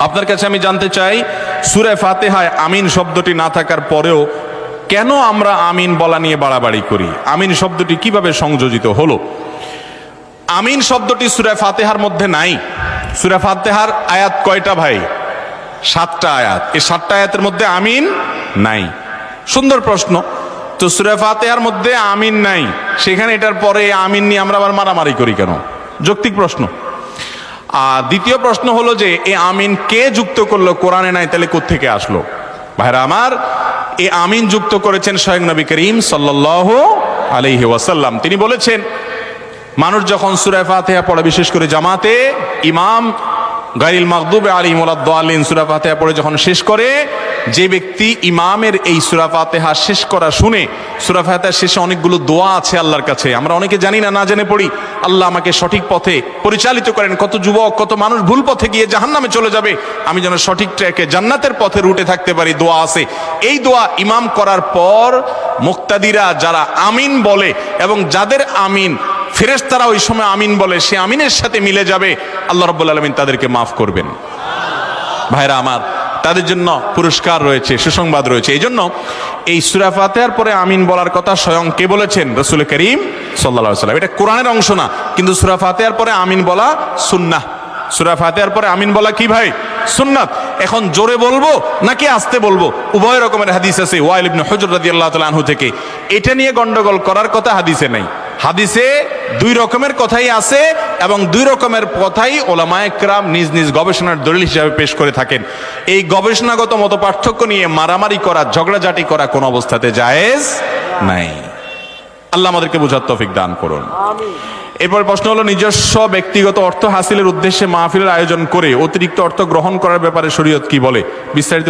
আপনার কাছে আমি জানতে চাই, সূরা ফাতিহায় আমিন শব্দটি না থাকার পরেও কেন আমরা আমিন বলা নিয়ে বাড়াবাড়ি করি? আমিন শব্দটি কিভাবে সংযোজিত হলো? আমিন শব্দটি সূরা ফাতিহার মধ্যে নাই। সূরা ফাতিহার আয়াত কয়টা ভাই? 7টা আয়াত। এই 7টা আয়াতের মধ্যে আমিন নাই। সুন্দর প্রশ্ন। তো সূরা ফাতিহার মধ্যে আমিন নাই, সেখানে এটার পরে আমিন নিয়ে আমরা আবার মারামারি করি কেন? যৌক্তিক প্রশ্ন। দ্বিতীয় প্রশ্ন হলো যে এই আমিন কে যুক্ত করলো? কোরআনে নাই, তাহলে কোত্থেকে আসলো? ভাইরা আমার, এই আমিন যুক্ত করেছেন স্বয়ং নবী করিম সাল্লাল্লাহু আলাইহি ওয়াসাল্লাম। তিনি বলেছেন, মানুষ যখন সূরা ফাতিহা পড়ে, বিশেষ করে জামাতে ইমাম গায়রিল মাগদুবি আলাইহিম ওয়ালাদ-দাল্লিন সূরা ফাতিহা পড়ে যখন শেষ করে, যে ব্যক্তি ইমামের এই সূরা ফাতিহা শেষ করা শুনে, সূরা ফাতিহার শেষে অনেকগুলো দোয়া আছে আল্লাহর কাছে, আমরা অনেকে জানি না, না জেনে পড়ি। আল্লাহ আমাকে সঠিক পথে পরিচালিত করেন। কত যুবক, কত মানুষ ভুল পথে গিয়ে জাহান্নামে চলে যাবে, আমি যেন সঠিক ট্র্যাকে জান্নাতের পথে রুটে থাকতে পারি, দোয়া আছে। এই দোয়া ইমাম করার পর মুক্তাদিরা যারা আমিন বলে এবং যাদের আমিন ফেরেশতারা ওই সময় আমিন বলে, সে আমিনের সাথে মিলে যাবে, আল্লাহ রাব্বুল আলামিন তাদেরকে মাফ করবেন। ভাইরা আমার, তাদের জন্য পুরস্কার রয়েছে, সুসংবাদ রয়েছে। এই জন্য এই সূরা ফাতিহার পরে আমিন বলার কথা স্বয়ং কে বলেছেন? রাসূল করিম সাল্লাল্লাহু আলাইহি ওয়াসাল্লাম। এটা কোরআনের অংশ না, কিন্তু সূরা ফাতিহার পরে আমিন বলা সুন্নাহ। সূরা ফাতিহার পরে আমিন বলা কি ভাই? সুন্নাত। এখন জোরে বলবো নাকি আস্তে বলবো? উভয় রকমের হাদিস আছে ওয়াইল ইবনে হুজর রাদিয়াল্লাহু তাআলা আনহু থেকে। এটা নিয়ে গন্ডগোল করার কথা হাদিসে নাই। হাদিসে দুই রকমের কথাই আছে এবং দুই রকমের কথাই উলামায়ে কেরাম নিজ নিজ গবেষণার দলিল হিসেবে পেশ করে থাকেন। এই গবেষণাগত মত পার্থক্য নিয়ে মারামারি করা, ঝগড়াঝাটি করা কোন অবস্থাতে জায়েজ নাই। আল্লাহ আমাদেরকে বোঝার তৌফিক দান করুন। এরপর প্রশ্ন হলো, নিজস্ব ব্যক্তিগত অর্থ হাসিলের উদ্দেশ্যে মাহফিলের আয়োজন করে অতিরিক্ত অর্থ গ্রহণ করার ব্যাপারে শরীয়ত কি বলে? বিস্তারিত